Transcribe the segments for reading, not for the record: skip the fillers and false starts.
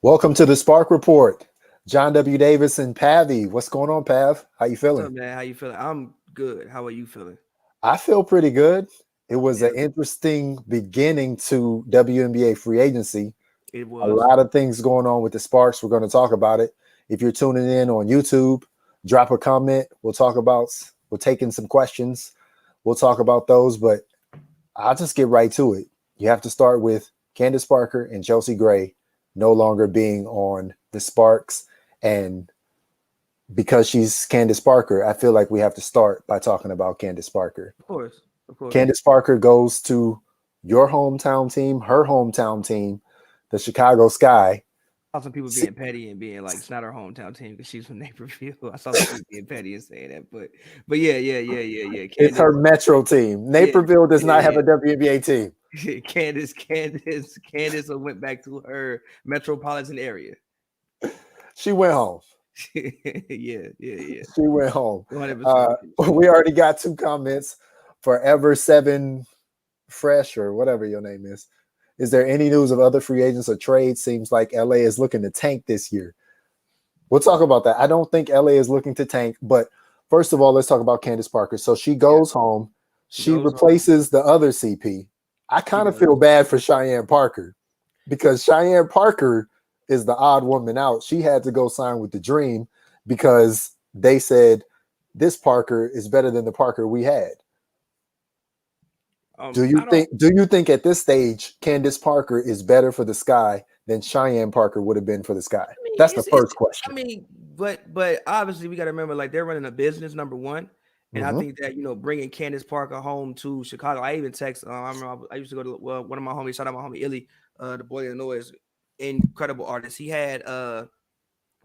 Welcome to the Spark Report. John W. Davis and Pavi. What's going on, Pav? How you What's feeling? up, man? How you feeling? I'm good. How are you feeling? I feel pretty good. It was Yeah, an interesting beginning to WNBA free agency. it A was. lot of things going on with the Sparks. We're going to talk about it. If you're tuning in on YouTube, drop a comment. We're taking some questions. We'll talk about those, but I'll just get right to it. You have to start with Candace Parker and Chelsea Gray no longer being on the Sparks. And because she's Candace Parker, I feel like we have to start by talking about Candace Parker. Of course, of course. Candace Parker goes to your hometown team, her hometown team, the Chicago Sky. I saw some people being petty and being like, "It's not our hometown team because she's from Naperville." I saw some people being petty and saying that, but yeah. It's her Candace, metro team. yeah, Naperville does not have yeah, a WNBA team. yeah. Candace went back to her metropolitan area. She went home. Yeah. She went home. 100%. We already got 2 comments. Forever 7 Fresh or whatever your name is. Is there any news of other free agents or trades? Seems like LA is looking to tank this year. We'll talk about that. I don't think LA is looking to tank, but first of all, let's talk about Candace Parker. So she goes home. She replaces the other CP. I kind of feel bad for Cheyenne Parker because Cheyenne Parker is the odd woman out. She had to go sign with the Dream because they said this Parker is better than the Parker we had. Do you think at this stage Candace Parker is better for the Sky than Cheyenne Parker would have been for the Sky? That's the first question. I mean, but obviously we got to remember, like, they're running a business, number one. And I think that, bringing Candace Parker home to Chicago. I even text. I remember I used to go to one of my homies. Shout out my homie Illy, the boy in Illinois, incredible artist. He had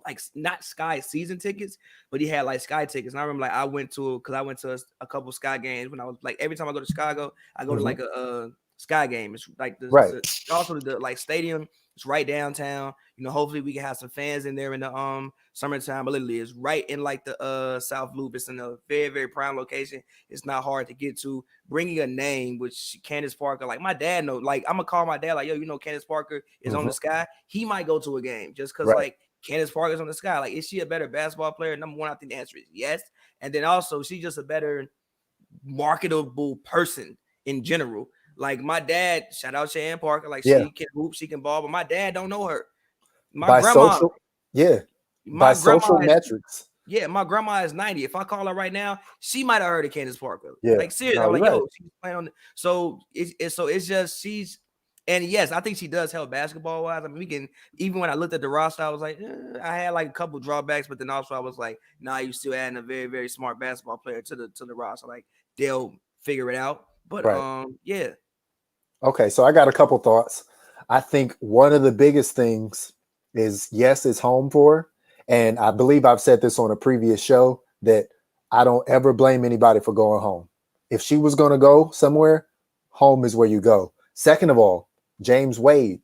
like not Sky season tickets, but he had like Sky tickets. And I remember, like, I went to a couple Sky games when I was like, every time I go to Chicago, I go to like a Sky game. It's like also the like stadium. It's right downtown. Hopefully we can have some fans in there in the summertime. But literally, it's right in like the South Loop. It's in a very, very prime location. It's not hard to get to. Bringing a name, which Candace Parker, like my dad knows. Like, I'm gonna call my dad, like, yo, Candace Parker is on the Sky. He might go to a game just because like Candace Parker's on the Sky. Like, is she a better basketball player? Number one, I think the answer is yes. And then also, she's just a better marketable person in general. Like, my dad, shout out Cheyenne Parker, like, she can hoop, she can ball, but my dad don't know her. My grandma, social metrics. Yeah, my grandma is 90. If I call her right now, she might have heard of Candace Parker. Yeah. Like, seriously, I'm like, yo, she's playing on. So it's just she's. And yes, I think she does help basketball wise. I mean, even when I looked at the roster, I was like, I had like a couple drawbacks, but then also I was like, nah, you still adding a very, very smart basketball player to the roster. Like, they'll figure it out. But yeah. Okay, so I got a couple thoughts. I think one of the biggest things is, yes, it's home for her. And I believe I've said this on a previous show that I don't ever blame anybody for going home. If she was going to go somewhere, home is where you go. Second of all, James Wade,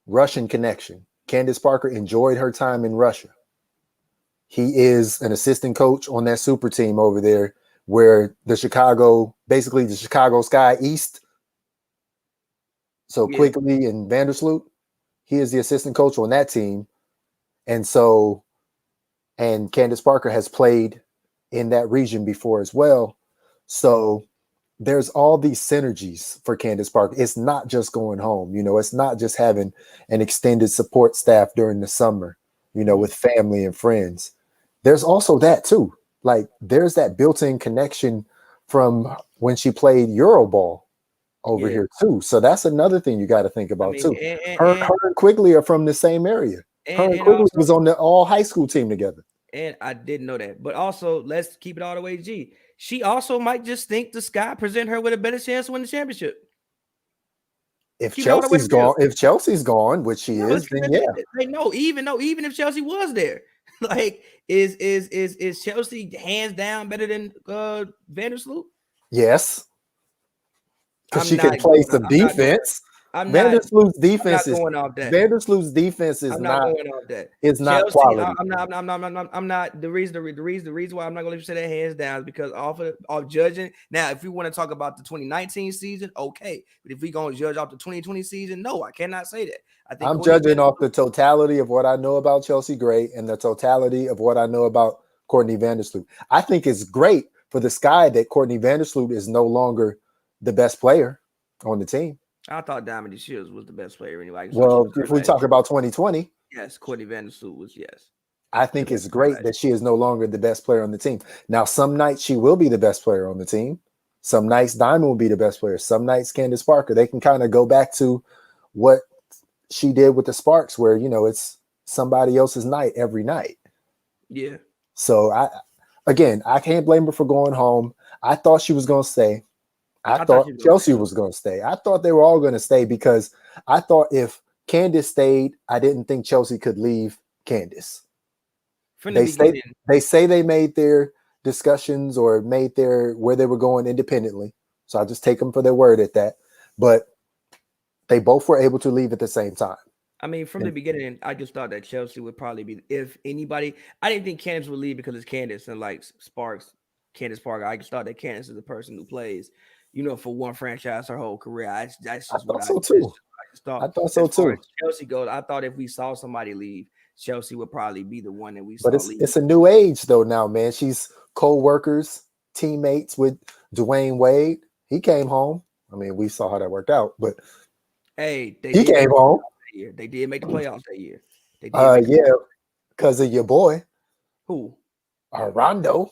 Russian connection. Candace Parker enjoyed her time in Russia. He is an assistant coach on that super team over there where the Chicago Sky East. So Quigley and Vandersloot, he is the assistant coach on that team. And Candace Parker has played in that region before as well. So there's all these synergies for Candace Parker. It's not just going home. It's not just having an extended support staff during the summer, with family and friends. There's also that too. Like, there's that built-in connection from when she played Euroball over here too. So that's another thing you got to think about too. Her and Quigley are from the same area. Her and Quigley was on the all high school team together. And I didn't know that. But also, let's keep it all the way G. She also might just think the Sky present her with a better chance to win the championship. If Chelsea's gone, which she is, then yeah. Even if Chelsea was there, like, is Chelsea hands down better than Vandersloot? Yes. Because she can play some defense. I'm not. Vandersloot's I'm not defense is going off that. Vandersloot's defense I'm not going off that. is not Chelsea, quality. I'm not. The reason why I'm not going to let you say that hands down is because off judging. Now, if we want to talk about the 2019 season, okay. But if we going to judge off the 2020 season, no, I cannot say that. I think I'm Courtney judging off Vandersloot. the totality of what I know about Chelsea Gray and the totality of what I know about Courtney Vandersloot. I think it's great for the Sky that Courtney Vandersloot is no longer the best player on the team. I thought Diamond Shields was the best player anyway. I thought she Well, was if hurt we last talk year. about 2020, Yes, Courtney Vandersloot was I the think best it's player great last that she is no longer the best player on the team. Now, some nights she will be the best player on the team. Some nights Diamond will be the best player. Some nights Candace Parker. They can kind of go back to what she did with the Sparks, where it's somebody else's night every night. Yeah. So I can't blame her for going home. I thought she was going to stay. I thought thought she was gonna Chelsea stay. was going to stay. I thought they were all going to stay because I thought if Candace stayed, I didn't think Chelsea could leave Candace. From the beginning. They say they made their discussions or made their where they were going independently. So I just take them for their word at that. But they both were able to leave at the same time. I mean, from the beginning, I just thought that Chelsea would probably be, if anybody. I didn't think Candace would leave because it's Candace and like Sparks, Candace Parker. I just thought that Candace is the person who plays, for one franchise her whole career. That's I just what thought I, so that's too. just what I just thought. I thought so As far too. as Chelsea goes, I thought if we saw somebody leave, Chelsea would probably be the one that we But saw leave. it's a new age though now, man. She's co-workers, teammates with Dwayne Wade. He came home. I mean, we saw how that worked out, but Hey, they he did make came the home. playoffs that year. They did make the playoffs that year. They did make Yeah, because of your boy, who? Rondo.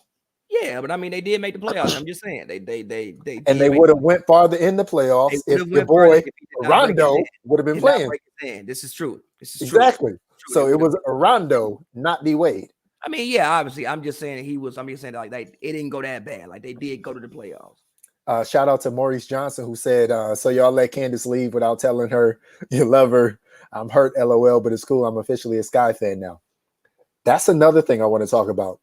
Yeah, but I mean, they did make the playoffs. I'm just saying they did. And they would have went farther in the playoffs They would if have your went further boy if he did not break his Rondo hand. would have been Did not playing. break his hand. This is true. This is true. Exactly. True. So it was Rondo, not D Wade. I mean, yeah, obviously, I'm just saying he was. I'm just saying like it didn't go that bad. Like they did go to the playoffs. Shout out to Maurice Johnson who said, "So y'all let Candace leave without telling her you love her. I'm hurt, LOL, but it's cool. I'm officially a Sky fan now." That's another thing I want to talk about.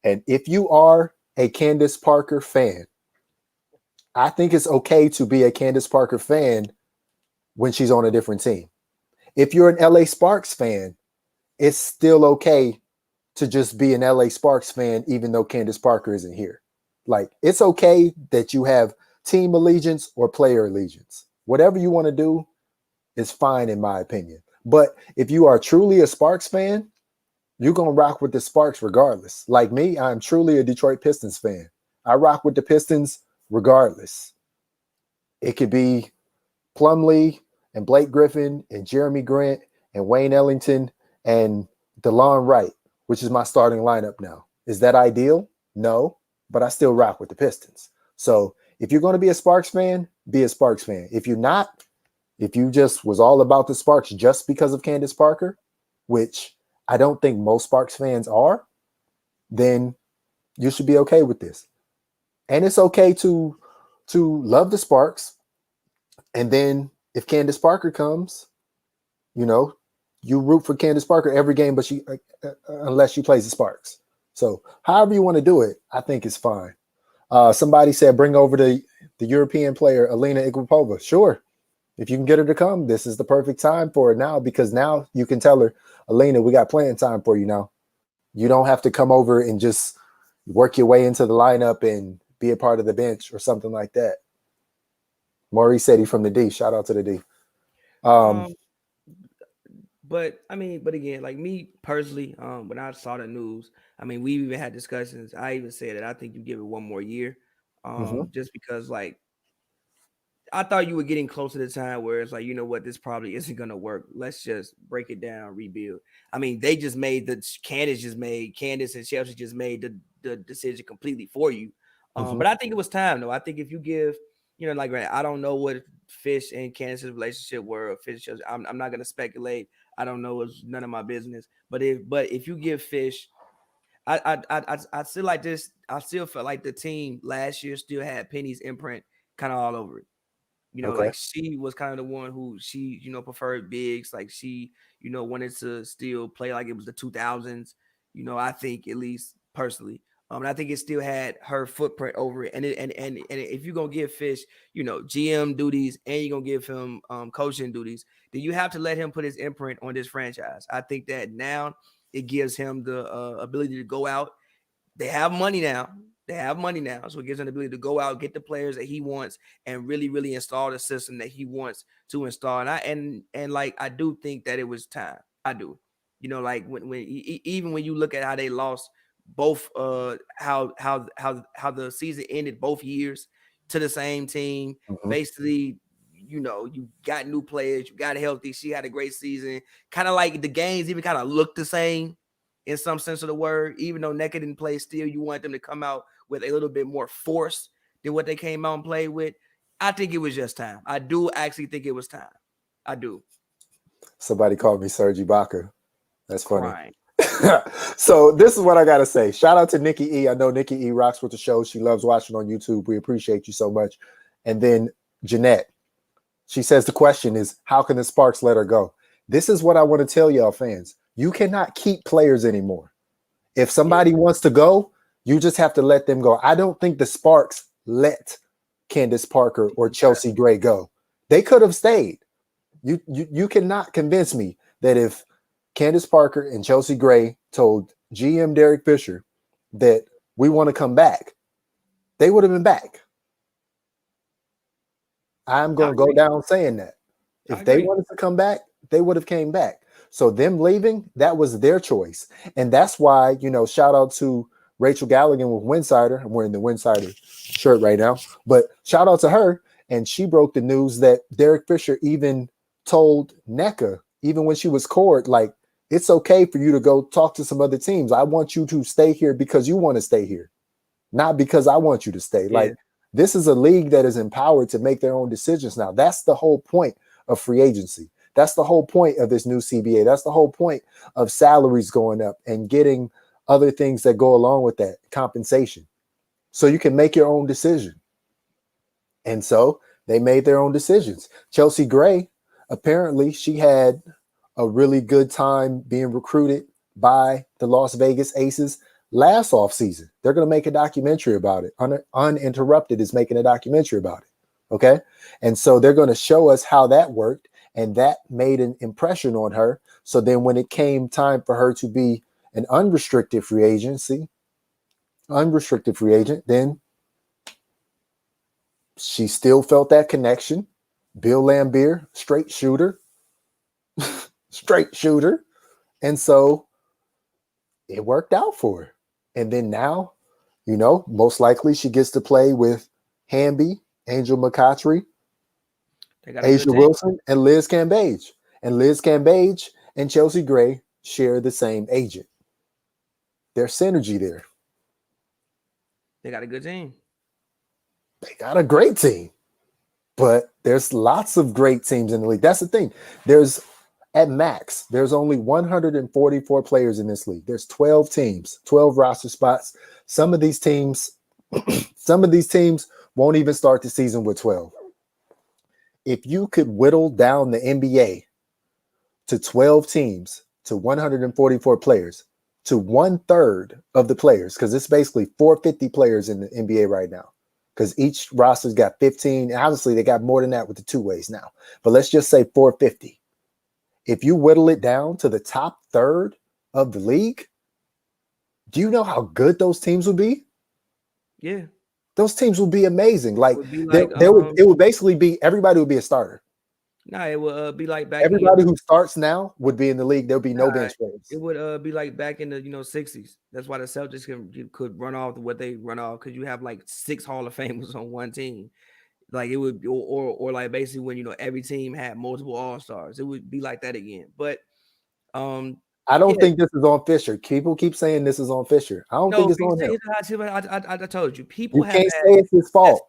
And if you are a Candace Parker fan, I think it's okay to be a Candace Parker fan when she's on a different team. If you're an LA Sparks fan, it's still okay to just be an LA Sparks fan, even though Candace Parker isn't here. Like, it's okay that you have team allegiance or player allegiance. Whatever you want to do is fine, in my opinion. But if you are truly a Sparks fan, you're going to rock with the Sparks regardless. Like me, I'm truly a Detroit Pistons fan. I rock with the Pistons regardless. It could be Plumlee and Blake Griffin and Jeremy Grant and Wayne Ellington and DeLon Wright, which is my starting lineup now. Is that ideal? No, but I still rock with the Pistons. So if you're going to be a Sparks fan, be a Sparks fan. If you're not, if you just was all about the Sparks just because of Candace Parker, which I don't think most Sparks fans are, then you should be okay with this. And it's okay to love the Sparks. And then if Candace Parker comes, you root for Candace Parker every game, but unless she plays the Sparks. So however you want to do it, I think it's fine. Somebody said bring over the European player Alina Iguipova. Sure, if you can get her to come, this is the perfect time for it now, because now you can tell her, Alina, we got playing time for you now. You don't have to come over and just work your way into the lineup and be a part of the bench or something like that. Maurice said he's from the D. Shout out to the D. But I mean, but again, like me personally, when I saw the news, I mean, we even had discussions. I even said that I think you give it one more year, just because like I thought you were getting close to the time where it's like, you know what, this probably isn't gonna work. Let's just break it down, rebuild. I mean, they just made Candace and Chelsea just made the decision completely for you. But I think it was time though. I think if you give, like I don't know what Fish and Candace's relationship were. Fish, I'm not gonna speculate. I don't know. It's none of my business. But if you give Fish, I still like this. I still felt like the team last year still had Penny's imprint kind of all over it. Okay. Like she was kind of the one who she, preferred bigs. Like she, wanted to still play like it was the 2000s. I think at least personally. And I think it still had her footprint over it. And if you're gonna give Fish, GM duties, and you're gonna give him coaching duties, then you have to let him put his imprint on this franchise. I think that now it gives him the ability to go out. They have money now. So it gives him the ability to go out, get the players that he wants, and really, really install the system that he wants to install. And I do think that it was time. I do. Like even when you look at how they lost both, how the season ended both years to the same team. Mm-hmm. Basically, you got new players, you got healthy. She had a great season. Kind of like the games even kind of look the same in some sense of the word. Even though Neca didn't play, still you want them to come out with a little bit more force than what they came out and played with. I think it was just time. I do actually think it was time. I do. Somebody called me Sergi Baca. That's funny. Crying. So this is what I gotta say. Shout out to Nikki E. I know Nikki E. rocks with the show. She loves watching on YouTube. We appreciate you so much. And then Jeanette, she says the question is, how can the Sparks let her go? This is what I want to tell y'all fans. You cannot keep players anymore. If somebody wants to go, you just have to let them go. I don't think the Sparks let Candace Parker or Chelsea Gray go. They could have stayed. You cannot convince me that if Candace Parker and Chelsea Gray told GM Derek Fisher that we want to come back, they would have been back. I'm going to go down saying that. If they wanted to come back, they would have came back. So them leaving, that was their choice. And that's why, shout out to Rachel Galligan with Winsider. I'm wearing the Winsider shirt right now. But shout out to her. And she broke the news that Derek Fisher even told NECA, even when she was court, like, it's okay for you to go talk to some other teams. I want you to stay here because you want to stay here, not because I want you to stay. Yeah. Like, this is a league that is empowered to make their own decisions now. That's the whole point of free agency. That's the whole point of this new CBA. That's the whole point of salaries going up and getting other things that go along with that, compensation. So you can make your own decision. And so they made their own decisions. Chelsea Gray, apparently she had a really good time being recruited by the Las Vegas Aces last offseason. They're going to make a documentary about it. Uninterrupted is making a documentary about it. Okay. And so they're going to show us how that worked. And that made an impression on her. So then when it came time for her to be an unrestricted free agent, then she still felt that connection. Bill Laimbeer, straight shooter. And so it worked out for her. And then now, most likely she gets to play with Hamby, Angel McCoughtry, Asia Wilson, and Liz Cambage. And Liz Cambage and Chelsea Gray share the same agent. There's synergy there. They got a good team. They got a great team. But there's lots of great teams in the league. That's the thing. At max, there's only 144 players in this league. There's 12 teams, 12 roster spots. Some of these teams won't even start the season with 12. If you could whittle down the NBA to 12 teams, to 144 players, to 1/3 of the players, because it's basically 450 players in the NBA right now, because each roster's got 15. And obviously, they got more than that with the two ways now. But let's just say 450. If you whittle it down to the top third of the league, do you know how good those teams would be? Yeah. Those teams would be amazing. It would basically be everybody would be a starter. No, it would be like back. Everybody who starts now would be in the league. There'll be no bench players. It would be like back in the 60s. That's why the Celtics could run off what they run off, because you have like 6 Hall of Famers on one team. Like it would, or like basically when every team had multiple All-Stars, it would be like that again. But I don't think this is on Fisher. People keep saying this is on Fisher. I don't think it's on him. I told you, people can't say it's his fault.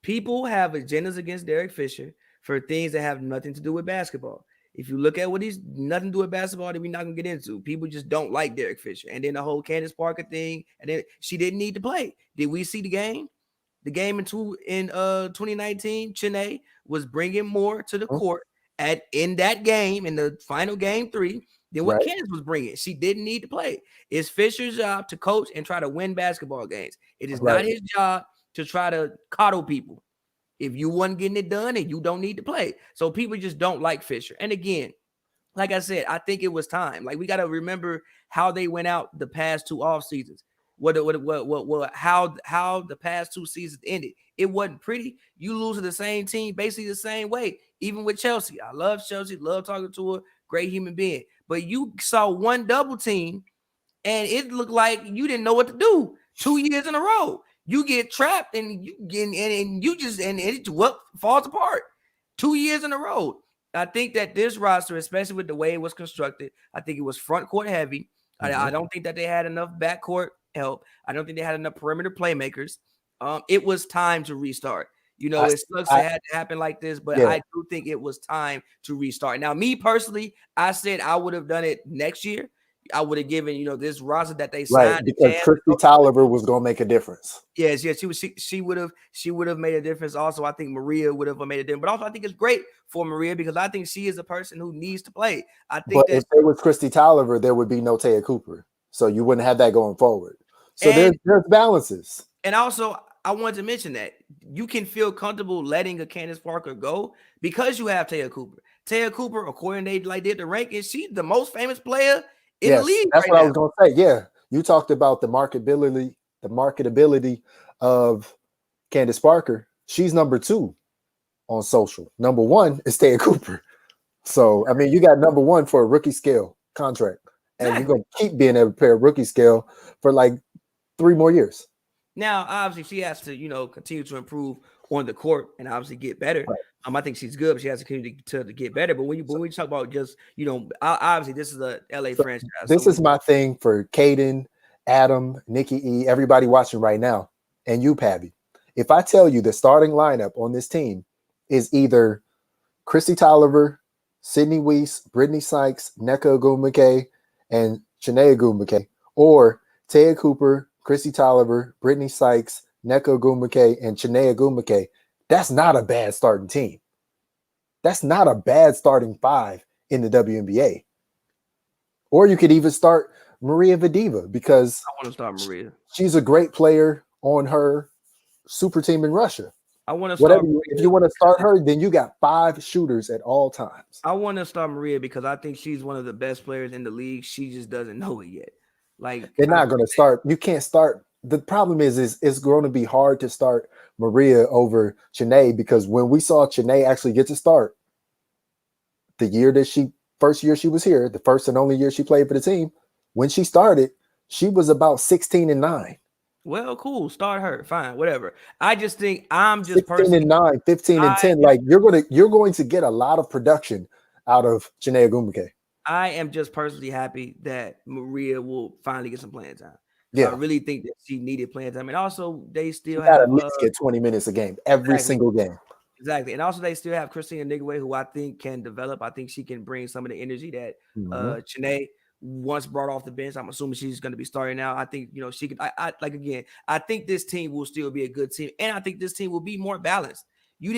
People have agendas against Derek Fisher for things that have nothing to do with basketball. If you look at what he's nothing to do with basketball that we're not gonna get into, people just don't like Derek Fisher. And then the whole Candace Parker thing, and then she didn't need to play. Did we see the game? The game in 2019, Chennai was bringing more to the court in that game, in the final game 3, than what Candace was bringing. She didn't need to play. It's Fisher's job to coach and try to win basketball games. It is not his job to try to coddle people. If you wasn't getting it done, and you don't need to play. So people just don't like Fisher. And again, like I said, I think it was time. Like, we got to remember how they went out the past 2 off seasons. How the past 2 seasons ended. It wasn't pretty. You lose to the same team, basically the same way. Even with Chelsea, I love Chelsea, love talking to her, great human being. But you saw one double team, and it looked like you didn't know what to do 2 years in a row. You get trapped, and you get and you just and it falls apart 2 years in a row. I think that this roster, especially with the way it was constructed, I think it was front court heavy. I don't think that they had enough backcourt help. I don't think they had enough perimeter playmakers. It was time to restart. You know, it sucks it had to happen like this, but I do think it was time to restart. Now, me personally, I said I would have done it next year. I would have given, this roster that they signed because Christy Tolliver was going to make a difference. Yes, she would have made a difference. Also, I think Maria would have made a difference. But also, I think it's great for Maria because I think she is a person who needs to play. I think if there was Christy Tolliver, there would be no Taya Cooper, so you wouldn't have that going forward. So there's balances. And also, I wanted to mention that you can feel comfortable letting a Candace Parker go because you have Taya Cooper. Taya Cooper, according to they did the rankings, she's the most famous player in the league. That's what I was going to say. Yeah, you talked about the marketability of Candace Parker. She's number 2 on social. Number 1 is Taya Cooper. So I mean, you got number 1 for a rookie scale contract, and you're going to keep being able to pay a rookie scale for like 3 more years. Now, obviously, she has to, continue to improve on the court and obviously get better. Right. I think she's good, but she has to continue to get better. But when you talk about just, obviously this is a LA franchise. This is my thing for Caden, Adam, Nikki E, everybody watching right now, and you, Pabby. If I tell you the starting lineup on this team is either Christy Tolliver, Sydney Weiss, Brittany Sykes, Nneka Ogwumike, and Chiney Ogwumike, or Taya Cooper, Christy Tolliver, Brittany Sykes, Nneka Ogwumike, and Chiney Ogwumike, that's not a bad starting team. That's not a bad starting 5 in the WNBA. Or you could even start Maria Vadiva because I want to start Maria. She's a great player on her super team in Russia. I want to start Maria. If you want to start her, then you got 5 shooters at all times. I want to start Maria because I think she's one of the best players in the league. She just doesn't know it yet. Like, they're not going to start. You can't start. The problem is it's going to be hard to start Maria over Chiney because when we saw Chiney actually get to start the first year she was here, the first and only year she played for the team, when she started, she was about 16-9. Well, cool. Start her. Fine, whatever. I just think I'm just 16-9, 15-10. Like you're going to get a lot of production out of Chiney Ogwumike. I am just personally happy that Maria will finally get some playing time. Yeah, I really think that she needed playing time, and also they still have at least get 20 minutes a game every single game. Exactly, and also they still have Christina Nigaway, who I think can develop. I think she can bring some of the energy that Chiney once brought off the bench. I'm assuming she's going to be starting now. I think she could. I think this team will still be a good team, and I think this team will be more balanced. You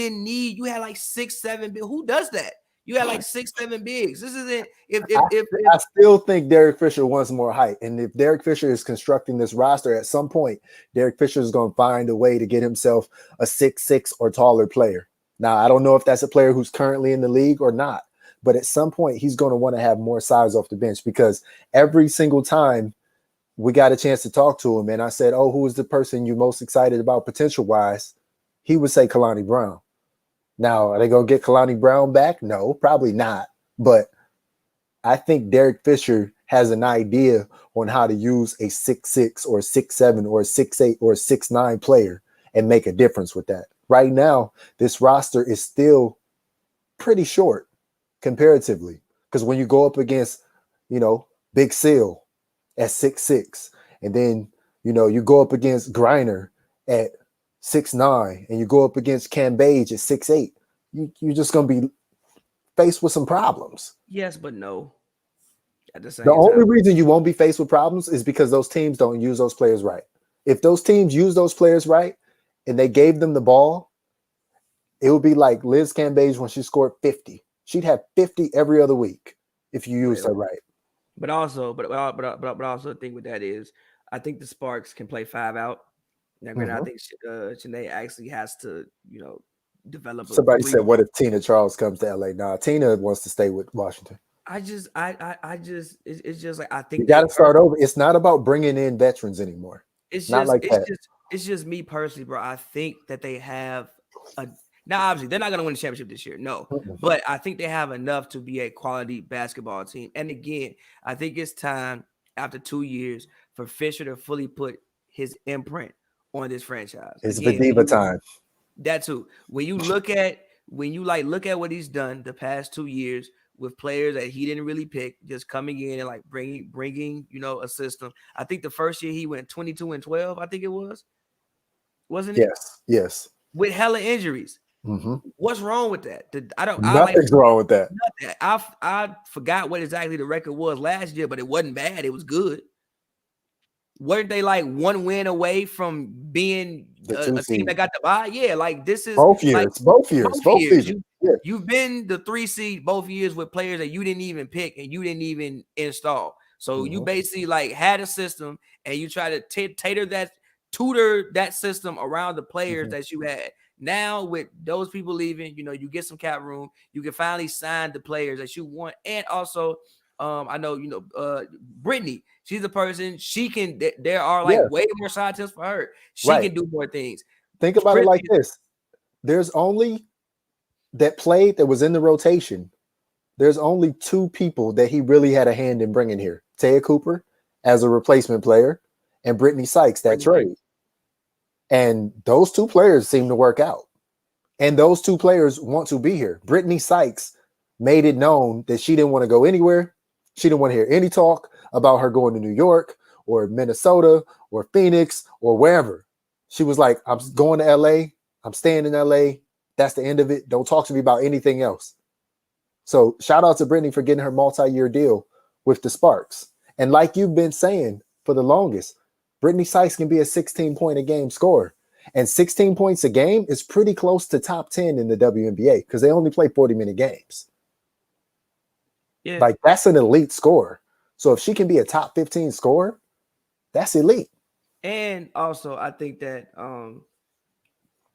had like 6, 7. Who does that? You had like 6, 7 bigs. This isn't. I still think Derek Fisher wants more height, and if Derek Fisher is constructing this roster, at some point, Derek Fisher is going to find a way to get himself a 6'6" or taller player. Now, I don't know if that's a player who's currently in the league or not, but at some point, he's going to want to have more size off the bench because every single time we got a chance to talk to him, and I said, "Oh, who is the person you're most excited about potential-wise?" He would say Kalani Brown. Now, are they going to get Kalani Brown back? No, probably not. But I think Derek Fisher has an idea on how to use a 6'6" or 6'7" or 6'8" or 6'9" player and make a difference with that. Right now, this roster is still pretty short comparatively because when you go up against, Big Seal at 6'6", and then, you go up against Griner at 6'9", and you go up against Cambage at 6'8", you're just going to be faced with some problems. Yes, but no. At the same time, only reason you won't be faced with problems is because those teams don't use those players right. If those teams use those players right and they gave them the ball, it would be like Liz Cambage when she scored 50. She'd have 50 every other week if you used her right. But also, but also the thing with that is, I think the Sparks can play 5 out. Now, granted, I think Sinead actually has to, develop a Somebody three. said, "What if Tina Charles comes to LA?" Nah, Tina wants to stay with Washington. It's just like I You think got they to start over. It's not about bringing in veterans anymore. it's Not just like that. it's just me personally, bro. I think that they have a now obviously they're not gonna win the championship this year, no. Mm-mm. But I think they have enough to be a quality basketball team. And again, I think it's time after 2 years for Fisher to fully put his imprint on this franchise. It's Again, Vadiva time. that too. When you look at what he's done the past 2 years with players that he didn't really pick, just coming in and like bringing a system. I think the first year he went 22-12. I think it was, wasn't it? Yes, yes. With hella injuries. Mm-hmm. What's wrong with that? Nothing's wrong with that. Nothing. I forgot what exactly the record was last year, but it wasn't bad. It was good. Weren't they like one win away from being The a two team seed. that got the bye? Yeah, like this is Both like years. Both years. Both years. seasons. Yeah. You've been the 3 seed both years with players that you didn't even pick and you didn't even install. So you basically like had a system and you try to tutor that system around the players that you had. Now with those people leaving, you get some cap room. You can finally sign the players that you want, and also. I know, Brittany, she's a person, she can, there are like Yeah. way more side tips for her. She Right. can do more things. Think about it like this. There's only that played that was in the rotation. There's only 2 people that he really had a hand in bringing here. Taya Cooper as a replacement player and Brittany Sykes, that trade. And those 2 players seem to work out. And those 2 players want to be here. Brittany Sykes made it known that she didn't want to go anywhere. She didn't want to hear any talk about her going to New York or Minnesota or Phoenix or wherever. She was like, I'm going to LA. I'm staying in LA. That's the end of it. Don't talk to me about anything else. So shout out to Brittany for getting her multi-year deal with the Sparks. And like you've been saying for the longest, Brittany Sykes can be a 16-point a game scorer. And 16 points a game is pretty close to top 10 in the WNBA because they only play 40-minute games. Yeah. Like that's an elite scorer. So if she can be a top 15 scorer, that's elite. And also, I think that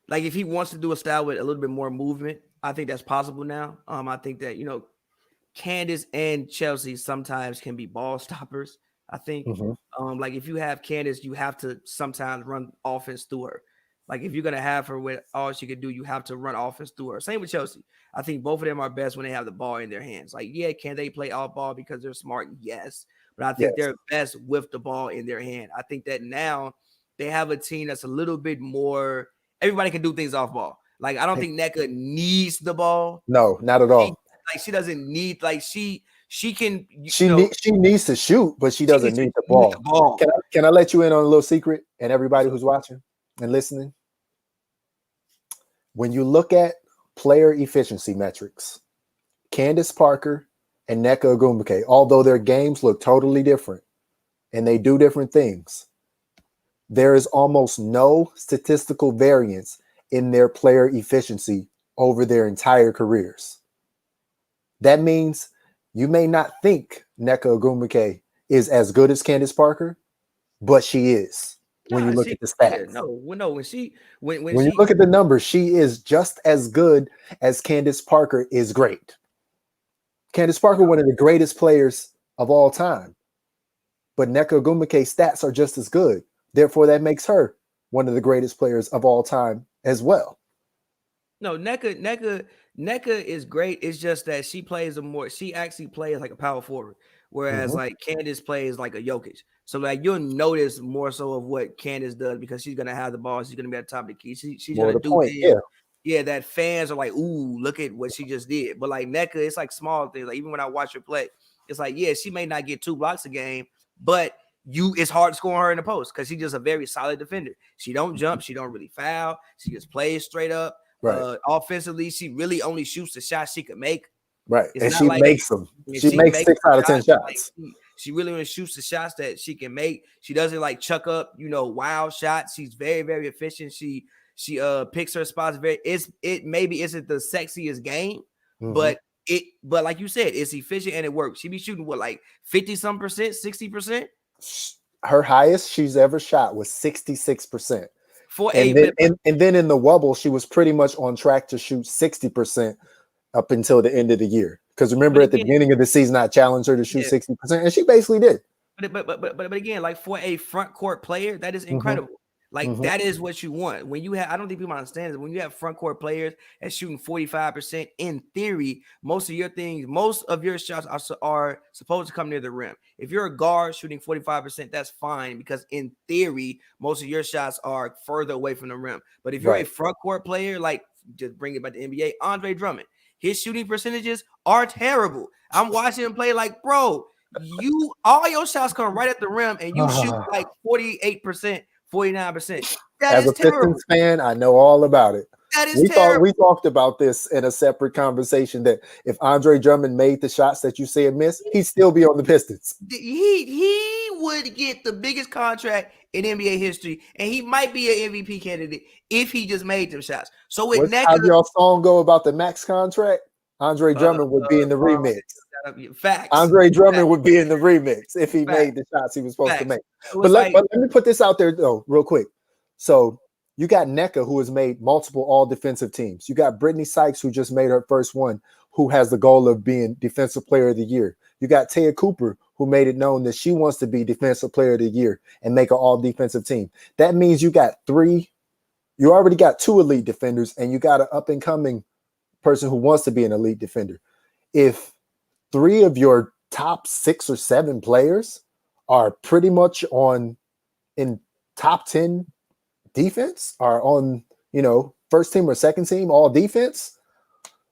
like if he wants to do a style with a little bit more movement, I think that's possible now. I think that Candace and Chelsea sometimes can be ball stoppers. I think like if you have Candace, you have to sometimes run offense through her. Like if you're gonna have her with all she can do, you have to run offense through her. Same with Chelsea. I think both of them are best when they have the ball in their hands. Like, yeah, can they play off ball because they're smart? Yes. But I think they're best with the ball in their hand. I think that now they have a team that's a little bit more, everybody can do things off ball. Like, I don't think NECA needs the ball. No, not at all. She doesn't need, like, she can, she needs to shoot, but she doesn't need the ball. Can I let you in on a little secret and everybody who's watching and listening? When you look at player efficiency metrics, Candace Parker and Nneka Ogwumike, although their games look totally different and they do different things, there is almost no statistical variance in their player efficiency over their entire careers. That means you may not think Nneka Ogwumike is as good as Candace Parker, but she is. When you look at the stats, when you look at the numbers, she is just as good as Candace Parker is great. Candace Parker, one of the greatest players of all time, but Nneka Ogwumike's stats are just as good. Therefore, that makes her one of the greatest players of all time as well. No, Nneka is great. It's just that she actually plays like a power forward, whereas like Candace plays like a Jokic. So like you'll notice more so of what Candace does because she's gonna have the ball. She's gonna be at the top of the key. She's gonna do things. Yeah, that fans are like, ooh, look at what she just did. But like Nneka, it's like small things. Like even when I watch her play, it's like, yeah, she may not get 2 blocks a game, but it's hard to score her in the post because she's just a very solid defender. She don't jump, she don't really foul, she just plays straight up. Right. Offensively, she really only shoots the shots she can make. Right. And she makes them. She makes 6 out of 10 shots. She really only shoots the shots that she can make. She doesn't like chuck up, wild shots. She's very, very efficient. She picks her spots very. It maybe isn't the sexiest game, but But like you said, it's efficient and it works. She be shooting what, like 50-some percent, 60%? Her highest she's ever shot was 66%. For And a then in the wobble, she was pretty much on track to shoot 60% up until the end of the year. Because remember, at the beginning of the season, I challenged her to shoot 60%, and she basically did. But again, like for a front court player, that is incredible. Like that is what you want. When you have, I don't think people understand it. When you have front court players that's shooting 45%, in theory, most of your shots are supposed to come near the rim. If you're a guard shooting 45%, that's fine because in theory, most of your shots are further away from the rim. But if you're a front court player, like just bring it back to NBA, Andre Drummond, his shooting percentages are terrible. I'm watching him play like, bro, all your shots come right at the rim and you shoot like 48%, 49%. As a Pistons fan, I know all about it. That is terrible. We talked about this in a separate conversation that if Andre Drummond made the shots that you said miss, he'd still be on the Pistons. He would get the biggest contract in NBA history, and he might be an MVP candidate if he just made them shots. So with how y'all song go about the max contract? Andre Drummond would be in the remix. Facts. Andre Drummond would be in the remix if he made the shots he was supposed to make. But let me put this out there though, real quick. So you got NECA, who has made multiple all defensive teams. You got Brittany Sykes, who just made her first one, who has the goal of being defensive player of the year. You got Taya Cooper, who made it known that she wants to be defensive player of the year and make an all defensive team. That means you already got 2 elite defenders, and you got an up and coming person who wants to be an elite defender. If 3 of your top 6 or 7 players are pretty much in top 10 defense, are on, first team or second team, all defense,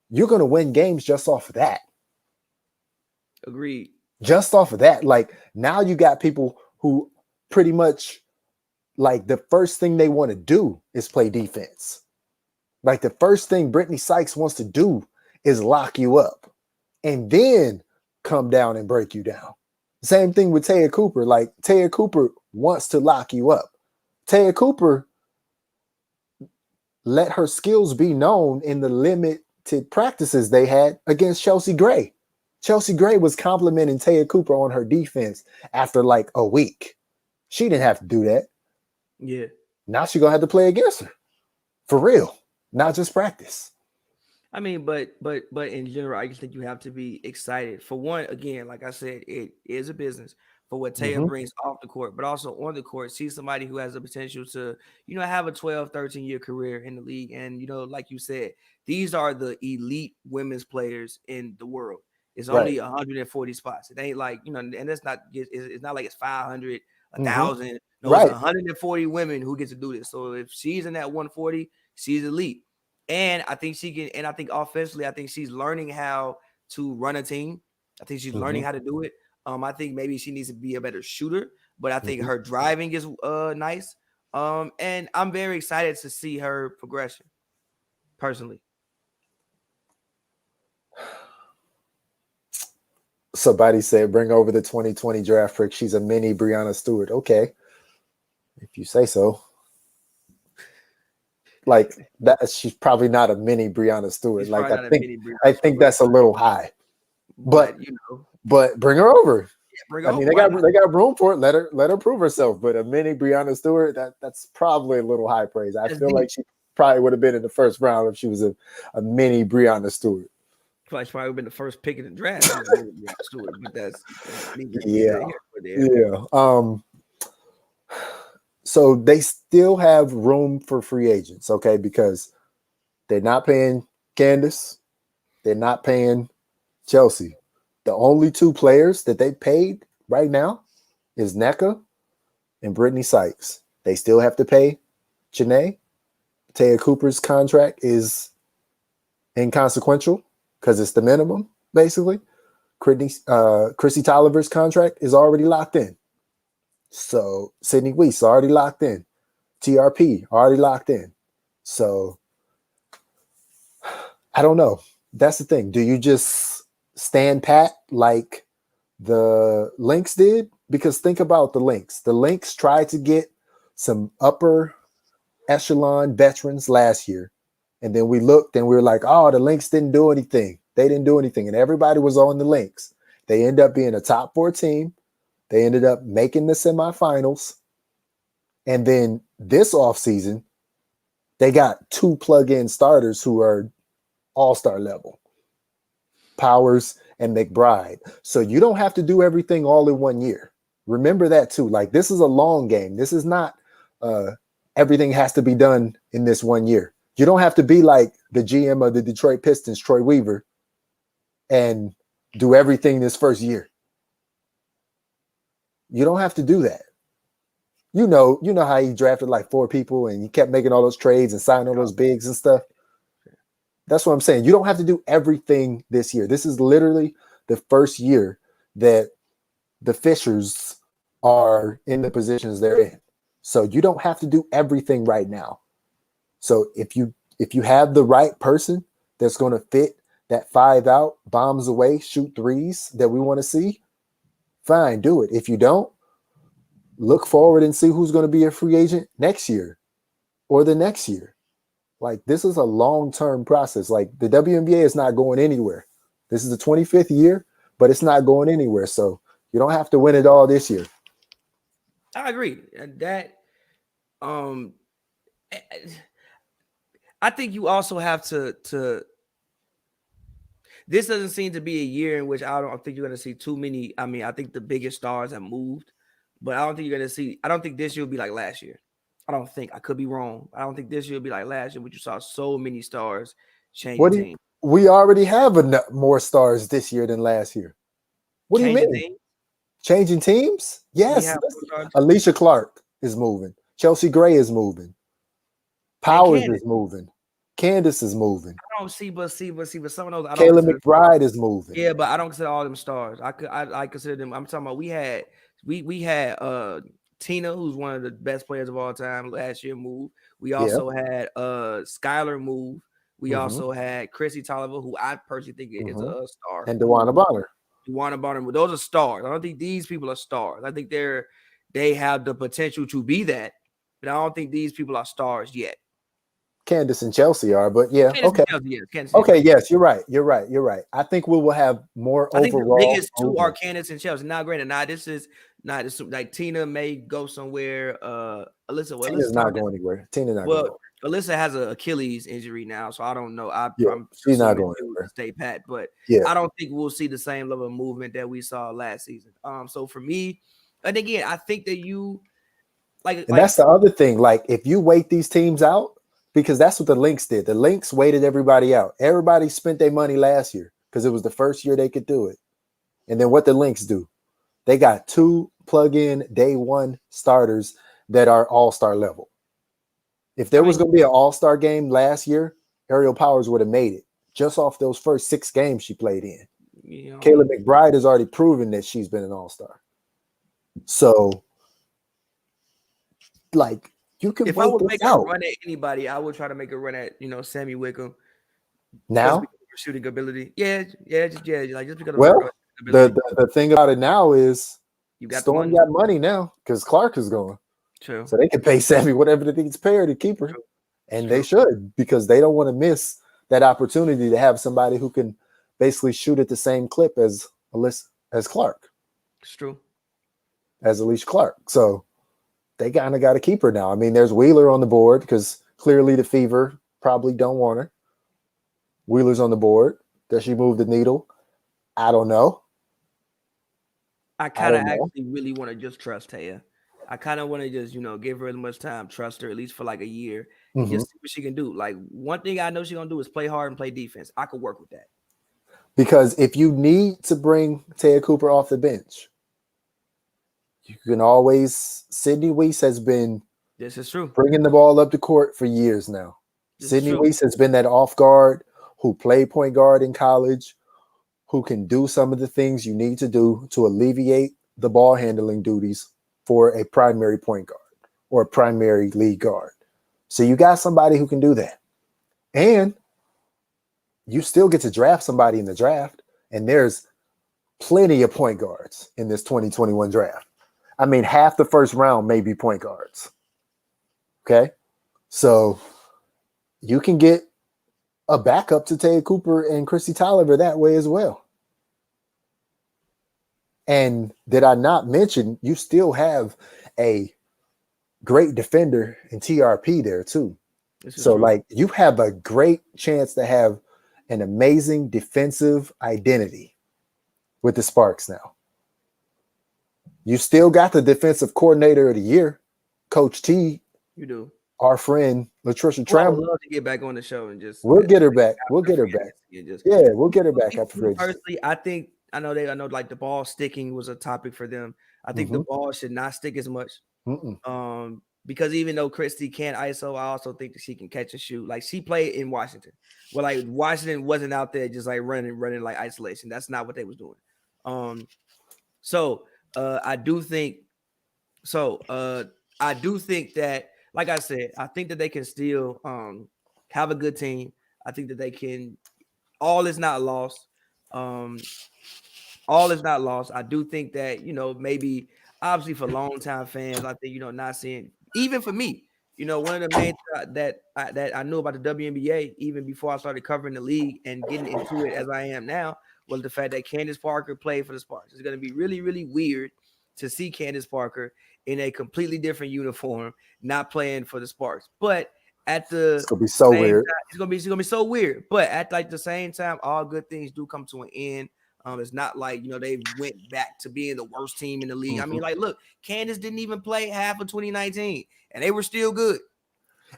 you're going to win games just off of that. Agreed. Just off of that. Like now you got people who pretty much like the first thing they want to do is play defense. Like the first thing Brittany Sykes wants to do is lock you up and then come down and break you down. Same thing with Taya Cooper. Like Taya Cooper wants to lock you up. Taya Cooper let her skills be known in the limited practices they had against Chelsea Gray. Chelsea Gray was complimenting Taya Cooper on her defense after like a week. She didn't have to do that. Yeah. Now she's going to have to play against her. For real. Not just practice. I mean, but in general, I just think you have to be excited. For one, again, like I said, it is a business for what Taya brings off the court, but also on the court, see somebody who has the potential to, have a 12, 13-year career in the league. And, like you said, these are the elite women's players in the world. It's only 140 spots. It ain't like, and it's not like it's 500, 1,000. No, it's 140 women who get to do this. So if she's in that 140, she's elite. And I think she can, and I think offensively, I think she's learning how to run a team. I think she's learning how to do it. I think maybe she needs to be a better shooter, but I think her driving is nice. And I'm very excited to see her progression, personally. Somebody said, bring over the 2020 draft pick. She's a mini Breanna Stewart. Okay. If you say so. Like that, she's probably not a mini Breanna Stewart. Like I think that's a little high. But bring her over. Yeah, bring her over. They got room for it. Let her prove herself. But a mini Breanna Stewart, that's probably a little high praise. I feel like she probably would have been in the first round if she was a mini Breanna Stewart. She probably been the first pick in the draft. Yeah. So they still have room for free agents, okay? Because they're not paying Candace, they're not paying Chelsea. The only 2 players that they paid right now is NECA and Brittany Sykes. They still have to pay Janae. Taya Cooper's contract is inconsequential because it's the minimum, basically. Chrissy Tolliver's contract is already locked in. So Sydney Weiss already locked in. TRP already locked in. So I don't know. That's the thing. Do you just stand pat like the Lynx did? Because think about the Lynx. The Lynx tried to get some upper echelon veterans last year. And then we looked and we were like, oh, the Lynx didn't do anything. They didn't do anything, and everybody was on the Lynx. They end up being a top 4 team. They ended up making the semifinals. And then this offseason, they got 2 plug-in starters who are all-star level, Powers and McBride. So you don't have to do everything all in 1 year. Remember that too. Like, this is a long game. This is not everything has to be done in this 1 year. You don't have to be like the GM of the Detroit Pistons, Troy Weaver, and do everything this first year. You don't have to do that. You know how he drafted like 4 people and he kept making all those trades and signing all those bigs and stuff. That's what I'm saying. You don't have to do everything this year. This is literally the first year that the Fishers are in the positions they're in. So you don't have to do everything right now. So if you have the right person that's going to fit that 5 out, bombs away, shoot threes that we want to see, fine, do it. If you don't, look forward and see who's going to be a free agent next year or the next year. Like, this is a long-term process. Like, the WNBA is not going anywhere. This is the 25th year, but it's not going anywhere. So you don't have to win it all this year. I agree. That I think you also have to this doesn't seem to be a year in which I don't think you're going to see too many. I mean, I think the biggest stars have moved, but I don't think you're going to see. I don't think this year will be like last year. I don't think. I could be wrong. I don't think this year will be like last year, but you saw so many stars changing teams. We already have more stars this year than last year. What do you mean? Teams? Changing teams? Yes. Alicia Clark is moving. Chelsea Gray is moving. Powers is moving. Candace is moving. I don't see, but some of those. Kayla McBride is moving. Yeah, but I don't consider all them stars. I consider them. I'm talking about we had Tina, who's one of the best players of all time, last year moved. We also had Skylar move. We also had Chrissy Tolliver, who I personally think is a star. And DeWanna Bonner. Those are stars. I don't think these people are stars. I think they have the potential to be that, but I don't think these people are stars yet. Candace and Chelsea are, but yeah, Candace okay. Okay, yes, you're right. I think we will have more overall. I think the biggest 2 are Candace and Chelsea. Now, granted, this is like Tina may go somewhere. Alyssa's not going anywhere. Alyssa has an Achilles injury now, so I don't know. She's not going anywhere. Stay pat, but I don't think we'll see the same level of movement that we saw last season. So for me, and again, I think that you and that's the other thing. Like, if you wait these teams out, because that's what the Lynx did. The Lynx waited everybody out. Everybody spent their money last year because it was the first year they could do it. And then what the Lynx do? They got 2 plug-in day 1 starters that are all-star level. If there was going to be an all-star game last year, Ariel Powers would have made it just off those first 6 games she played in. Kayla McBride has already proven that she's been an all-star. So, like, you can. If I would make a run at anybody, I would try to make a run at Sammy Wickham. Now, shooting ability, just because. The thing about it now is Storm got money now because Clark is gone. True. So they can pay Sammy whatever they think to pay her to keep her. True. And they should, because they don't want to miss that opportunity to have somebody who can basically shoot at the same clip as Clark. It's true. As Alicia Clark. So they kind of got to keep her now. I mean, there's Wheeler on the board because clearly the Fever probably don't want her. Wheeler's on the board. Does she move the needle? I don't know. I kind of actually really want to just trust Taya. I kind of want to just, give her as much time, trust her at least for like a year, and just see what she can do. Like, one thing I know she's going to do is play hard and play defense. I could work with that. Because if you need to bring Taya Cooper off the bench, you can always. Sydney Weiss has been. This is true. Bringing the ball up the court for years now. Sydney Weiss has been that off guard who played point guard in college, who can do some of the things you need to do to alleviate the ball handling duties for a primary point guard or a primary lead guard. So you got somebody who can do that. And you still get to draft somebody in the draft. And there's plenty of point guards in this 2021 draft. I mean, half the first round may be point guards. Okay? So you can get a backup to Tay Cooper and Chrissy Tolliver that way as well. And did I not mention you still have a great defender in TRP there too? So true. like you have a great chance to have an amazing defensive identity with the Sparks now. You still got the defensive coordinator of the year, Coach T. You do. Our friend Latricia Well, I would Tramble. love to get back on the show and just We'll get her back. We'll get her back. We'll get her back after free agency. Personally, I know like the ball sticking was a topic for them. I think the ball should not stick as much. Because even though Christy can't ISO, I also think that she can catch and shoot. Like she played in Washington. Well, like Washington wasn't out there just like running like isolation. That's not what they was doing. I do think that, like I said, I think that they can still have a good team. I think that they can. All is not lost. All is not lost. I do think that, maybe obviously for longtime fans, I think, not seeing, even for me, one of the main that I knew about the WNBA even before I started covering the league and getting into it as I am now was the fact that Candace Parker played for the Sparks. It's going to be really, really weird to see Candace Parker in a completely different uniform, not playing for the Sparks. But it's gonna be so weird. It's gonna be so weird. But at like the same time, all good things do come to an end. It's not like they went back to being the worst team in the league. I mean, like, look, Candace didn't even play half of 2019, and they were still good.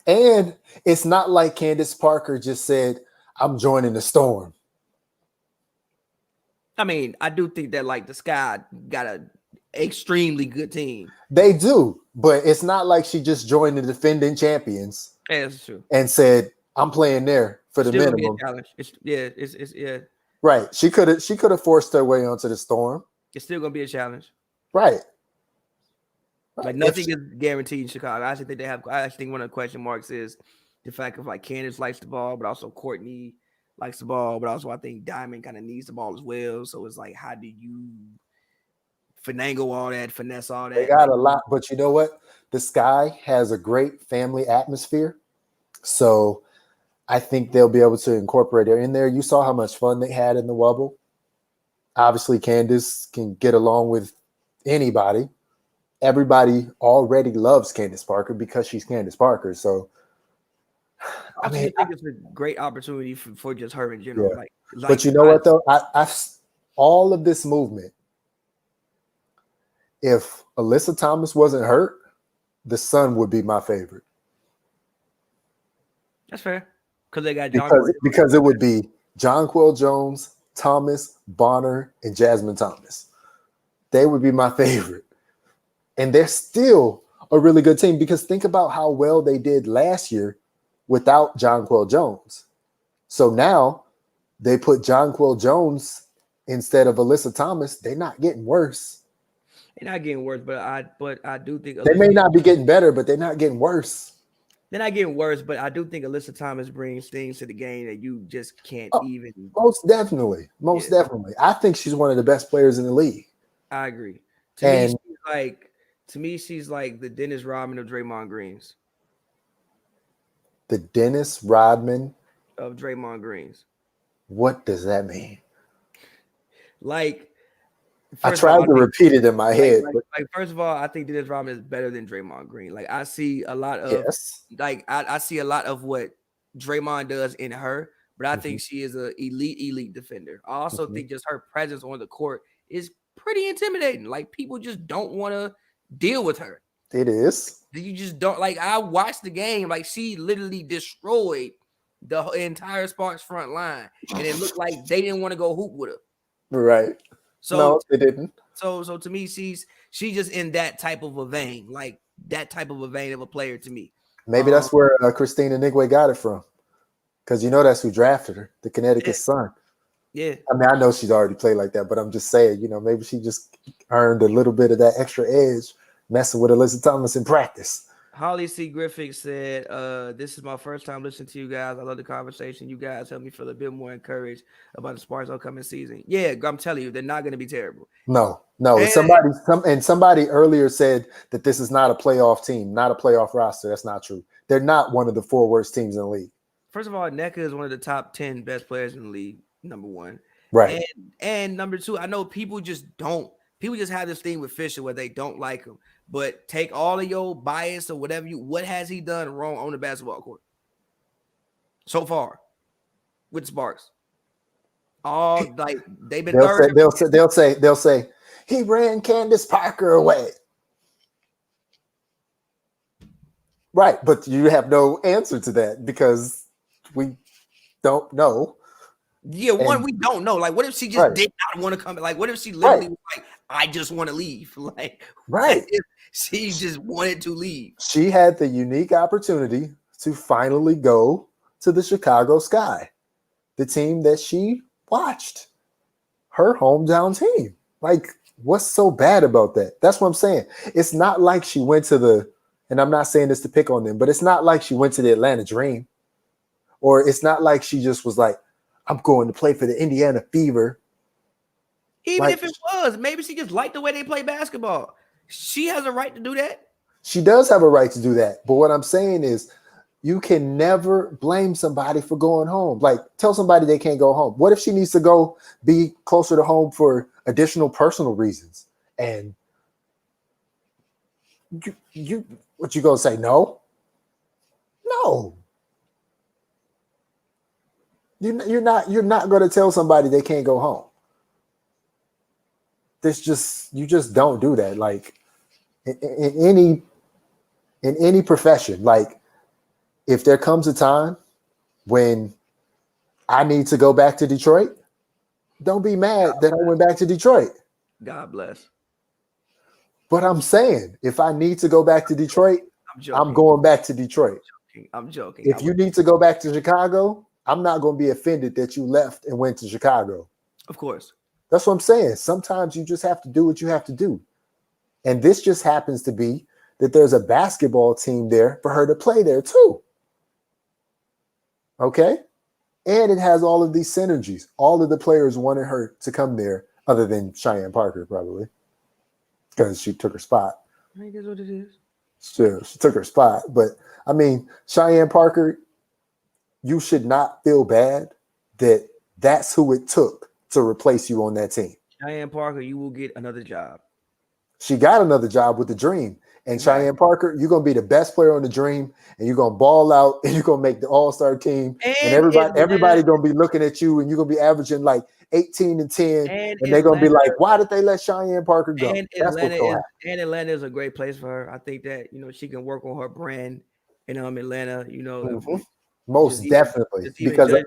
And it's not like Candace Parker just said, "I'm joining the Storm." I mean, I do think that like the Sky got a extremely good team. They do, but it's not like she just joined the defending champions. Yeah, that's true. And said, "I'm playing there for the minimum." It's Right. She could have forced her way onto the Storm. It's still gonna be a challenge. Right. Like nothing is guaranteed in Chicago. I actually think one of the question marks is the fact of like Candace likes the ball, but also Courtney likes the ball, but also I think Diamond kind of needs the ball as well. So it's like, how do you finagle all that, finesse all that? They got a lot, but you know what? The Sky has a great family atmosphere. So I think they'll be able to incorporate her in there. You saw how much fun they had in the Wubble. Obviously, Candace can get along with anybody. Everybody already loves Candace Parker because she's Candace Parker. So, I think it's a great opportunity for just her in general. Yeah. But you know what, though? I all of this movement, if Alyssa Thomas wasn't hurt, the Sun would be my favorite. That's fair. Because they got because it would be Jonquel Jones, Thomas, Bonner, and Jasmine Thomas. They would be my favorite. And they're still a really good team because think about how well they did last year without Jonquel Jones. So now they put Jonquel Jones instead of Alyssa Thomas. They're not getting worse. They're not getting worse, but I do think they may not be getting better, but they're not getting worse. They're not getting worse, but I do think Alyssa Thomas brings things to the game that you just can't even. Most definitely. I think she's one of the best players in the league. I agree. To me, she's like the Dennis Rodman of Draymond Greens. The Dennis Rodman of Draymond Greens. What does that mean? Like, I tried to repeat it in my head. First of all, I think Dennis Rodman is better than Draymond Green. Like, I see a lot of I see a lot of what Draymond does in her, but I think she is an elite defender. I also think just her presence on the court is pretty intimidating. Like, people just don't want to deal with her. It is. You just don't. Like, I watched the game. Like, she literally destroyed the entire Sparks front line, and it looked like they didn't want to go hoop with her. Right. So no, they didn't. So to me, she's just in that type of a vein, like that type of a vein of a player to me. Maybe that's where Christina Nigwe got it from, because that's who drafted her, the Connecticut Sun. Yeah. I mean, I know she's already played like that, but I'm just saying, maybe she just earned a little bit of that extra edge messing with Alyssa Thomas in practice. Holly C. Griffith said, this is my first time listening to you guys. I love the conversation. You guys help me feel a bit more encouraged about the Sparks' upcoming season. Yeah, I'm telling you, they're not going to be terrible. No. Somebody earlier said that this is not a playoff team, not a playoff roster. That's not true. They're not one of the 4 worst teams in the league. first of all, Neka is one of the top 10 best players in the league. Number one, Right. and number two, I know people just have this thing with Fisher where they don't like him. But take all of your bias or whatever what has he done wrong on the basketball court so far with Sparks? All like they've been third. They'll say he ran Candace Parker away. Right, but you have no answer to that because we don't know. Yeah, we don't know. Like, what if she just did not want to come? Like, what if she literally was like, I just want to leave? Like, right. She just wanted to leave. She had the unique opportunity to finally go to the Chicago Sky, the team that she watched, her hometown team. Like, what's so bad about that? That's what I'm saying. It's not like she went to and I'm not saying this to pick on them, but it's not like she went to the Atlanta Dream, or it's not like she just was like, I'm going to play for the Indiana Fever. Even if it was, maybe she just liked the way they play basketball. She has a right to do that. She does have a right to do that. But what I'm saying is you can never blame somebody for going home. Like, tell somebody they can't go home. What if she needs to go be closer to home for additional personal reasons? And what you gonna say? No. You're not gonna tell somebody they can't go home. You just don't do that. Like in any profession, like if there comes a time when I need to go back to Detroit, don't be mad that I went back to Detroit. God bless. But I'm saying, if I need to go back to Detroit, I'm going back to Detroit. I'm joking. If you need to go back to Chicago, I'm not going to be offended that you left and went to Chicago. Of course. That's what I'm saying. Sometimes you just have to do what you have to do. And this just happens to be that there's a basketball team there for her to play there too. Okay? And it has all of these synergies. All of the players wanted her to come there, other than Cheyenne Parker, probably, because she took her spot. I think that's what it is. Sure, she took her spot. But, I mean, Cheyenne Parker, you should not feel bad that that's who it took to replace you on that team. Cheyenne Parker, you will get another job. She got another job with the Dream. And Cheyenne Parker, you're going to be the best player on the Dream, and you're going to ball out, and you're going to make the All-Star team. And everybody going to be looking at you, and you're going to be averaging like 18 and 10. And they're going to be like, why did they let Cheyenne Parker go? That's Atlanta is a great place for her. I think that, she can work on her brand in Atlanta, Mm-hmm. Most definitely. Because her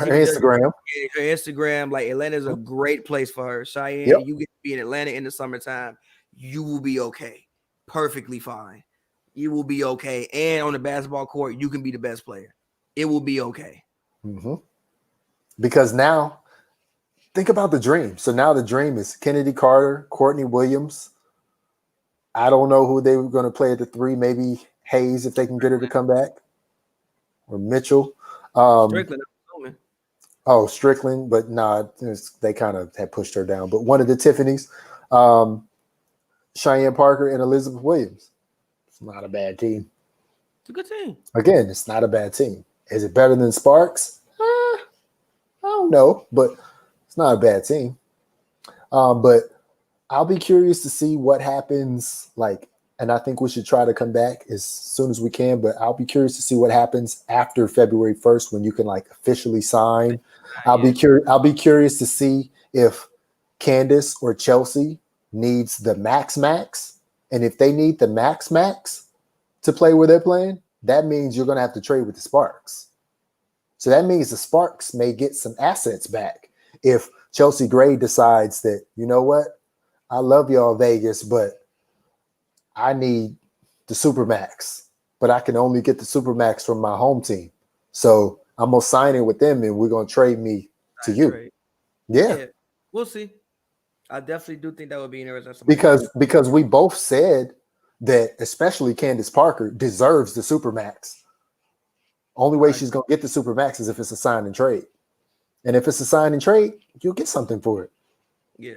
Instagram. Her Instagram, like Atlanta is a great place for her. Cheyenne, you get to be in Atlanta in the summertime, you will be okay. Perfectly fine. You will be okay. And on the basketball court, you can be the best player. It will be okay. Mm-hmm. Because now, think about the Dream. So now the Dream is Kennedy Carter, Courtney Williams. I don't know who they were going to play at the 3. Maybe Hayes, if they can get her to come back, or Mitchell. Strickland. Strickland, but nah, they kind of had pushed her down. But one of the Tiffany's, Cheyenne Parker and Elizabeth Williams. It's not a bad team. It's a good team. Again, it's not a bad team. Is it better than Sparks? I don't know, but it's not a bad team. But I'll be curious to see what happens. And I think we should try to come back as soon as we can. But I'll be curious to see what happens after February 1st when you can officially sign. I'll be curious to see if Candace or Chelsea needs the max, and if they need the max to play where they're playing, that means you're going to have to trade with the Sparks. So that means the Sparks may get some assets back if Chelsea Gray decides that, you know what, I love y'all Vegas, but I need the Supermax, but I can only get the Supermax from my home team. So I'm going to sign it with them and we're going to trade me to you. Yeah. We'll see. I definitely do think that would be interesting. Because we both said that especially Candace Parker deserves the Supermax. Only way she's going to get the Supermax is if it's a sign and trade. And if it's a sign and trade, you'll get something for it. Yeah.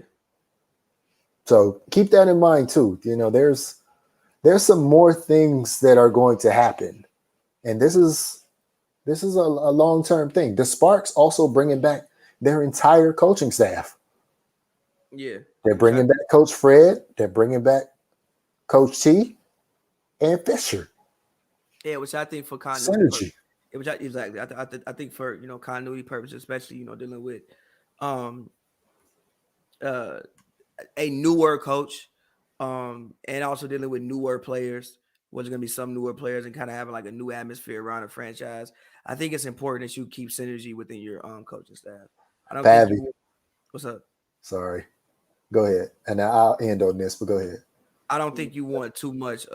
So keep that in mind too. There's some more things that are going to happen. And this is This is a long-term thing. The Sparks also bringing back their entire coaching staff. Yeah. They're bringing back Coach Fred. They're bringing back Coach T and Fisher. Yeah, which I think for continuity Synergy. Exactly. I think for, you know, continuity purposes, especially, you know, dealing with a newer coach, and also dealing with newer players. Was going to be some newer players and kind of having like a new atmosphere around a franchise. I think it's important that you keep synergy within your coaching staff. I don't think you. What's up? Sorry. Go ahead. And I'll end on this, but go ahead. I don't think you want too much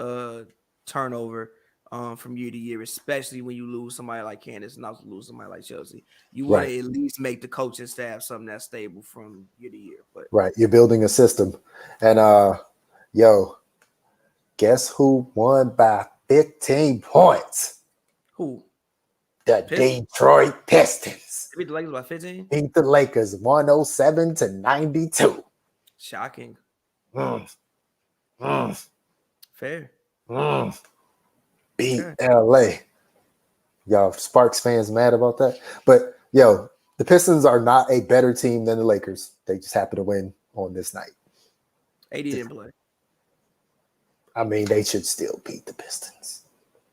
turnover from year to year, especially when you lose somebody like Candace and also lose somebody like Chelsea. You want to at least make the coaching staff something that's stable from year to year. But right, you're building a system. And yo, guess who won by 15 points? Who? The Detroit Pistons. They beat the Lakers by 15? Beat the Lakers 107-92. Shocking. Fair. Beat LA. Y'all Sparks fans mad about that? But yo, the Pistons are not a better team than the Lakers. They just happen to win on this night. AD didn't play. I mean, they should still beat the Pistons.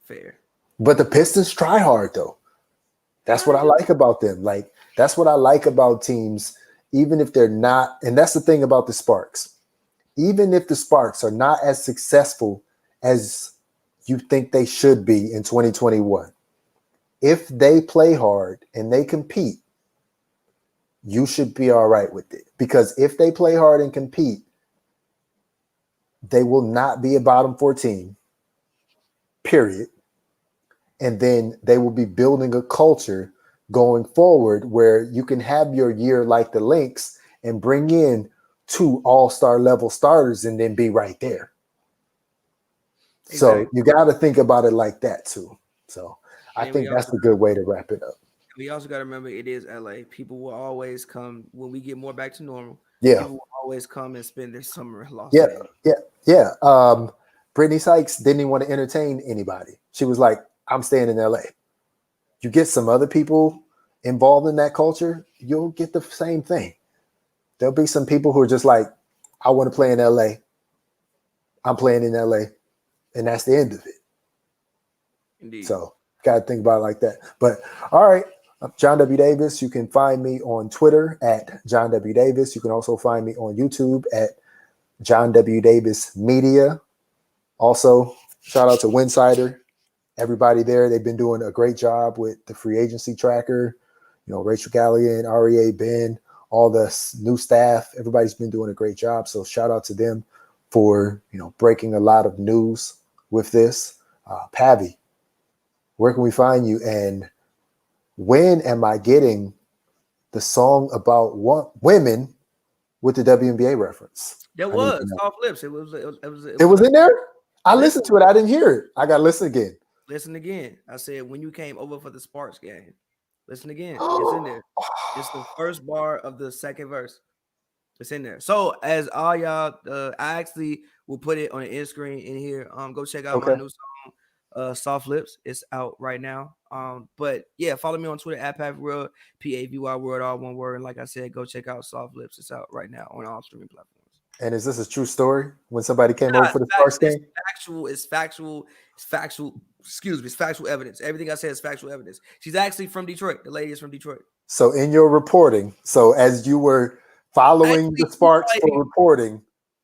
Fair. But the Pistons try hard, though. That's what I like about them. Like, that's what I like about teams, even if they're not. And that's the thing about the Sparks. Even if the Sparks are not as successful as you think they should be in 2021, if they play hard and they compete, you should be all right with it. Because if they play hard and compete, they will not be a bottom 14, period. And then they will be building a culture going forward where you can have your year like the Lynx and bring in 2 all-star level starters and then be right there. Exactly. So you got to think about it like that too. So I think that's a good way to wrap it up. We also got to remember it is LA. People will always come when we get more back to normal. Yeah. People will always come and spend their summer in Los Angeles. Yeah. Brittany Sykes didn't even want to entertain anybody. She was like, I'm staying in LA. You get some other people involved in that culture, you'll get the same thing. There'll be some people who are just like, I want to play in LA. I'm playing in LA. And that's the end of it. Indeed. So got to think about it like that. But all right, I'm John W. Davis. You can find me on Twitter at John W. Davis. You can also find me on YouTube at John W. Davis Media. Also, shout out to Winsider. Everybody there, they've been doing a great job with the free agency tracker. You know, Rachel Galligan, REA, Ben, all the new staff. Everybody's been doing a great job. So shout out to them for, you know, breaking a lot of news with this. Pavi, where can we find you? And when am I getting the song about women with the WNBA reference? There was Soft Lips. It was in there? I listened to it. I didn't hear it. I got to listen again. Listen again. I said, when you came over for the Sparks game, listen again. It's in there. It's the first bar of the second verse. It's in there. So as all y'all, I actually will put it on the end screen in here. Go check out my new song, Soft Lips. It's out right now. But yeah, follow me on Twitter at Pavi World, Pavy World, all one word. And like I said, go check out Soft Lips. It's out right now on all streaming platforms. And is this a true story? When somebody came over for the Sparks game? It's factual. Excuse me. It's factual evidence. Everything I said is factual evidence. She's actually from Detroit. The lady is from Detroit. So in your reporting, as you were following the Sparks for reporting,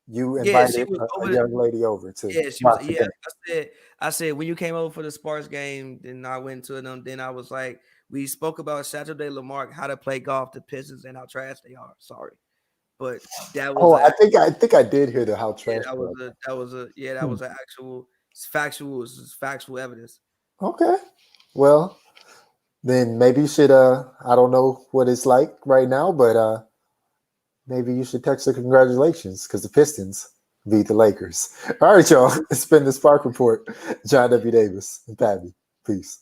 you invited a young lady over to. Yeah, she was. Yeah, I said when you came over for the Sparks game, then I went to them. Then I was like, we spoke about Saturday Lamarck, how to play golf, the Pistons, and how trash they are. Sorry. But that was. I think I did hear how trash. Yeah, that was an actual. It's factual evidence. Okay, well, then maybe you should. I don't know what it's like right now, but maybe you should text her congratulations because the Pistons beat the Lakers. All right, y'all. It's been the Spark Report. John W. Davis and Pavi. Peace.